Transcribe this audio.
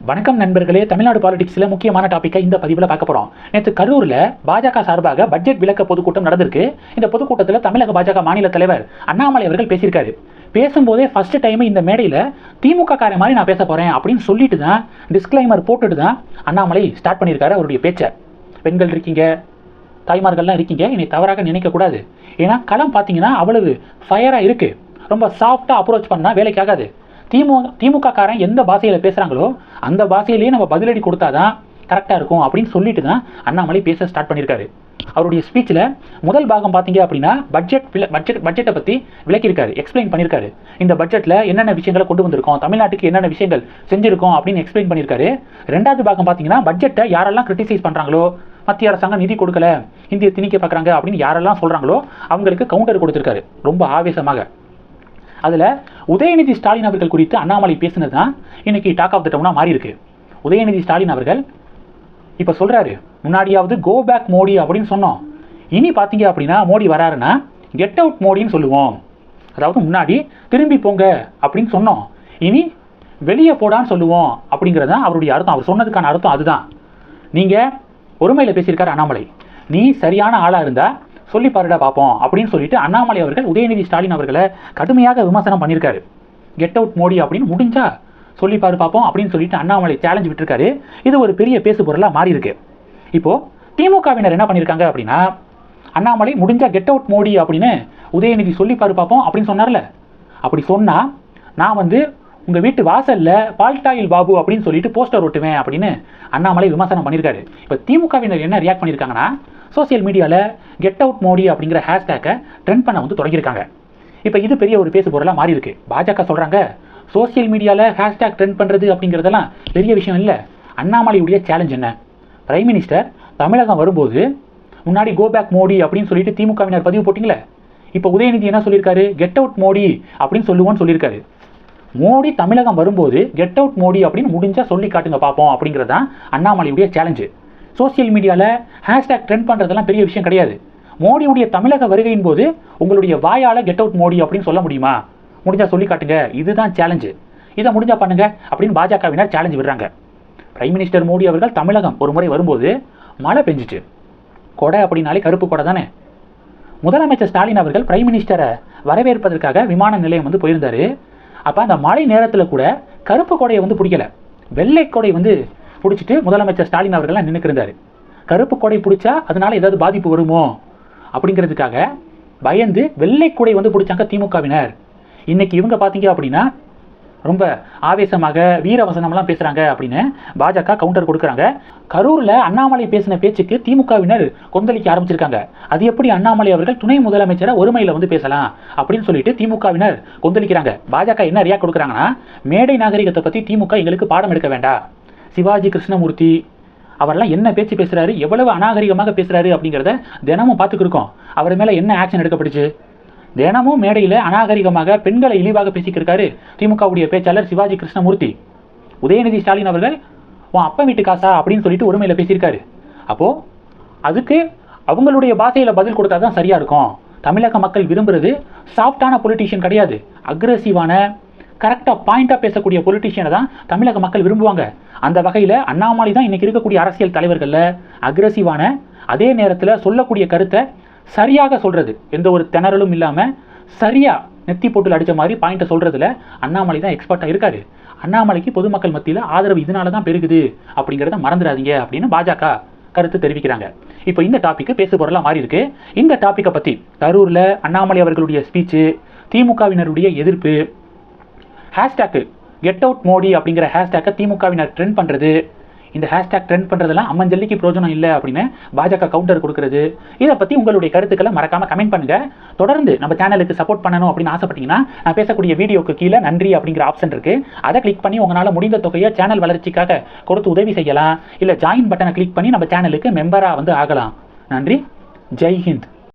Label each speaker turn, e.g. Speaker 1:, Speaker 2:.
Speaker 1: வணக்கம் நண்பர்களே. தமிழ்நாடு பாலிடிக்ஸில் முக்கியமான டாப்பிக்கை இந்த பதிவில் பார்க்க போகிறோம். நேற்று கரூரில் பாஜக சார்பாக பட்ஜெட் விளக்க பொதுக்கூட்டம் நடந்திருக்கு. இந்த பொதுக்கூட்டத்தில் தமிழக பாஜக மாநில தலைவர் அண்ணாமலை அவர்கள் பேசியிருக்காரு. பேசும்போதே ஃபர்ஸ்ட் டைம் இந்த மேடையில் திமுக கார மாதிரி நான் பேச போகிறேன் அப்படின்னு சொல்லிட்டு தான் டிஸ்க்ளைமர் போட்டுட்டு தான் அண்ணாமலை ஸ்டார்ட் பண்ணியிருக்காரு அவருடைய பேச்சை. பெண்கள் இருக்கீங்க, தாய்மார்கள்லாம் இருக்கீங்க, என்னை தவறாக நினைக்கக்கூடாது. ஏன்னா களம் பார்த்தீங்கன்னா அவ்வளவு ஃபயராக இருக்குது. ரொம்ப சாஃப்டாக அப்ரோச் பண்ணால் வேலைக்காகாது. திமுக காரன் எந்த பாஷையில் பேசுகிறாங்களோ அந்த பாஷையிலேயே நம்ம பதிலடி கொடுத்தா தான் கரெக்டாக இருக்கும் அப்படின்னு சொல்லிட்டு தான் அண்ணாமலை பேச ஸ்டார்ட் பண்ணியிருக்காரு. அவருடைய ஸ்பீச்சில் முதல் பாகம் பார்த்தீங்க அப்படின்னா பட்ஜெட்டை பற்றி விளக்கியிருக்காரு, எக்ஸ்பிளைன் பண்ணியிருக்காரு. இந்த பட்ஜெட்டில் என்னென்ன விஷயங்களை கொண்டு வந்திருக்கோம், தமிழ்நாட்டுக்கு என்னென்ன விஷயங்கள் செஞ்சுருக்கோம் அப்படின்னு எக்ஸ்பிளைன் பண்ணியிருக்காரு. ரெண்டாவது பாகம் பார்த்தீங்கன்னா பட்ஜெட்டை யாரெல்லாம் கிரிட்டிசைஸ் பண்ணுறாங்களோ, மத்திய அரசாங்கம் நிதி கொடுக்கல, இந்திய திணிக்க பார்க்குறாங்க அப்படின்னு யாரெல்லாம் சொல்கிறாங்களோ அவங்களுக்கு கவுண்டர் கொடுத்துருக்காரு ரொம்ப ஆவேசமாக. அதில் உதயநிதி ஸ்டாலின் அவர்கள் குறித்து அண்ணாமலை பேசினது தான் இன்னைக்கு டாக் ஆஃப் த டவுனாக மாறி இருக்கு. உதயநிதி ஸ்டாலின் அவர்கள் இப்போ சொல்கிறாரு, முன்னாடியாவது கோ பேக் மோடி அப்படின்னு சொன்னோம், இனி பார்த்தீங்க அப்படின்னா மோடி வராருன்னா கெட் அவுட் மோடின்னு சொல்லுவோம். அதாவது முன்னாடி திரும்பி போங்க அப்படின்னு சொன்னோம், இனி வெளியே போடான்னு சொல்லுவோம் அப்படிங்கிறது தான் அவருடைய அர்த்தம். அவர் சொன்னதுக்கான அர்த்தம் அதுதான். நீங்கள் ஒருமையில் பேசியிருக்காரு அண்ணாமலை. நீ சரியான ஆளாக இருந்தால் சொல்லி பாருடா பார்ப்போம் அப்படின்னு சொல்லிட்டு அண்ணாமலை அவர்கள் உதயநிதி ஸ்டாலின் அவர்களை கடுமையாக விமர்சனம் பண்ணியிருக்காரு. கெட் அவுட் மோடி அப்படின்னு முடிஞ்சா சொல்லி பாரு பார்ப்போம் அப்படின்னு சொல்லிட்டு அண்ணாமலை சேலஞ்ச் விட்டுருக்காரு. இது ஒரு பெரிய பேசு பொருளாக மாறி இருக்கு. இப்போ திமுகவினர் என்ன பண்ணியிருக்காங்க அப்படின்னா, அண்ணாமலை முடிஞ்சா கெட் அவுட் மோடி அப்படின்னு உதயநிதி சொல்லி பாரு பார்ப்போம் அப்படின்னு சொன்னார்ல, அப்படி சொன்னால் நான் உங்கள் வீட்டு வாசலில் பால்டாயில் பாபு அப்படின்னு சொல்லிட்டு போஸ்டர் ஒட்டுவேன் அப்படின்னு அண்ணாமலை விமர்சனம் பண்ணியிருக்காரு. இப்போ திமுகவினர் என்ன ரியாக்ட் பண்ணியிருக்காங்கன்னா, சோசியல் மீடியாவில் கெட் அவுட் மோடி அப்படிங்கிற ஹேஷ்டேக்கை ட்ரெண்ட் பண்ண தொடங்கியிருக்காங்க. இப்போ இது பெரிய ஒரு பேசு பொருளாக மாறி இருக்கு. பாஜக சொல்கிறாங்க சோசியல் மீடியாவில் ஹேஷ்டேக் ட்ரெண்ட் பண்ணுறது அப்படிங்கிறதெல்லாம் பெரிய விஷயம் இல்லை. அண்ணாமலையுடைய சேலஞ்ச் என்ன? பிரைம் மினிஸ்டர் தமிழகம் வரும்போது முன்னாடி கோ பேக் மோடி அப்படின்னு சொல்லிட்டு திமுகவினர் பதிவு போட்டிங்களே, இப்போ உதயநிதி என்ன சொல்லியிருக்காரு, கெட் அவுட் மோடி அப்படின்னு சொல்லுவோன்னு சொல்லியிருக்காரு. மோடி தமிழகம் வரும்போது கெட் அவுட் மோடி அப்படின்னு முடிஞ்சால் சொல்லி காட்டுங்க பார்ப்போம் அப்படிங்கிறது தான் அண்ணாமலையுடைய சேலஞ்சு. சோசியல் மீடியாவில் ஹேஷ்டேக் ட்ரெண்ட் பண்ணுறதெல்லாம் பெரிய விஷயம் கிடையாது. மோடியுடைய தமிழக வருகையின் போது உங்களுடைய வாயால் கெட் அவுட் மோடி அப்படின்னு சொல்ல முடியுமா? முடிஞ்சால் சொல்லி காட்டுங்க, இதுதான் சேலஞ்சு. இதை முடிஞ்சா பண்ணுங்க அப்படின்னு பாஜகவினர் சேலஞ்சு விடுறாங்க. பிரைம் மினிஸ்டர் மோடி அவர்கள் தமிழகம் ஒரு முறை வரும்போது மழை பெஞ்சிச்சு. கொடை அப்படின்னாலே கருப்பு கொடை தானே. முதலமைச்சர் ஸ்டாலின் அவர்கள் பிரைம் மினிஸ்டரை வரவேற்பதற்காக விமான நிலையம் போயிருந்தாரு. அப்போ அந்த மழை நேரத்தில் கூட கருப்பு கொடையை பிடிக்கல, வெள்ளை கொடை பிடிச்சிட்டு முதலமைச்சர் ஸ்டாலின் அவர்கள்லாம் நின்றுக்கிருந்தார். கருப்பு கொடை பிடிச்சா அதனால ஏதாவது பாதிப்பு வருமோ அப்படிங்கிறதுக்காக பயந்து வெள்ளை கொடை பிடிச்சாங்க திமுகவினர். இன்னைக்கு இவங்க பார்த்தீங்க அப்படின்னா ரொம்ப ஆவேசமாக வீரவசனம்லாம் பேசுகிறாங்க அப்படின்னு பாஜக கவுண்டர் கொடுக்குறாங்க. கரூரில் அண்ணாமலை பேசின பேச்சுக்கு திமுகவினர் கொந்தளிக்க ஆரம்பிச்சிருக்காங்க. அது எப்படி அண்ணாமலை அவர்கள் துணை முதலமைச்சரை ஒருமையில் பேசலாம் அப்படின்னு சொல்லிட்டு திமுகவினர் கொந்தளிக்கிறாங்க. பாஜக என்ன ரியாக்ட் கொடுக்குறாங்கன்னா, மேடை நாகரிகத்தை பற்றி திமுக எங்களுக்கு பாடம் எடுக்க வேண்டாம். சிவாஜி கிருஷ்ணமூர்த்தி அவரெல்லாம் என்ன பேச்சு பேசுகிறாரு, எவ்வளவு அநாகரிகமாக பேசுகிறாரு அப்படிங்கிறத தினமும் பார்த்துக்கிருக்கோம். அவர் மேலே என்ன ஆக்ஷன் எடுக்கப்படுச்சு? தினமும் மேடையில் அநாகரிகமாக பெண்களை இழிவாக பேசிக்கிருக்காரு திமுகவுடைய பேச்சாளர் சிவாஜி கிருஷ்ணமூர்த்தி. உதயநிதி ஸ்டாலின் அவர்கள் உன் அப்பா வீட்டு காசா அப்படின்னு சொல்லிட்டு ஒருமையில் பேசியிருக்காரு. அப்போது அதுக்கு அவங்களுடைய பாஷையில் பதில் கொடுத்தா தான் சரியாக இருக்கும். தமிழக மக்கள் விரும்புகிறது சாஃப்டான பொலிட்டீஷியன் கிடையாது, அக்ரெசிவான கரெக்டாக பாயிண்டாக பேசக்கூடிய பொலிட்டீஷியனை தான் தமிழக மக்கள் விரும்புவாங்க. அந்த வகையில் அண்ணாமலை தான் இன்றைக்கி இருக்கக்கூடிய அரசியல் தலைவர்களில் அக்ரெசிவான, அதே நேரத்தில் சொல்லக்கூடிய கருத்தை சரியாக சொல்கிறது, எந்த ஒரு திணறலும் இல்லாமல் சரியாக நெத்தி போட்டு அடித்த மாதிரி பாயிண்ட்டை சொல்கிறதுல அண்ணாமலை தான் எக்ஸ்பர்ட்டாக இருக்காரு. அண்ணாமலைக்கு பொதுமக்கள் மத்தியில் ஆதரவு இதனால தான் பெருகுது அப்படிங்கிறத மறந்துடாதீங்க அப்படின்னு பாஜக கருத்து தெரிவிக்கிறாங்க. இப்போ இந்த டாப்பிக்கு பேசு பொருளாக மாறி இருக்கு. இந்த டாப்பிக்கை பற்றி கரூரில் அண்ணாமலை அவர்களுடைய ஸ்பீச்சு, திமுகவினருடைய எதிர்ப்பு, ஹேஷ்டேக்கு கெட் அவுட் மோடி அப்படிங்கிற ஹேஷ்டேக்கை திமுகவினர் ட்ரெண்ட் பண்ணுறது, இந்த ஹேஷ்டேக் ட்ரெண்ட் பண்ணுறதெல்லாம் அம்மஞ்சல்லிக்கு பிரோஜனம் இல்லை அப்படின்னு பாஜக கவுண்டர் கொடுக்குறது, இதை பற்றி உங்களுடைய கருத்துக்களை மறக்காமல் கமெண்ட் பண்ணுங்கள். தொடர்ந்து நம்ம சேனலுக்கு சப்போர்ட் பண்ணணும் அப்படின்னு ஆசைப்பட்டீங்கன்னா நான் பேசக்கூடிய வீடியோக்கு கீழே நன்றி அப்படிங்கிற ஆப்ஷன் இருக்குது. அதை கிளிக் பண்ணி உங்களால் முடிந்த தொகையை சேனல் வளர்ச்சிக்காக கொடுத்து உதவி செய்யலாம். இல்லை ஜாயின் பட்டனை கிளிக் பண்ணி நம்ம சேனலுக்கு மெம்பராக ஆகலாம். நன்றி. ஜெய் ஹிந்த்.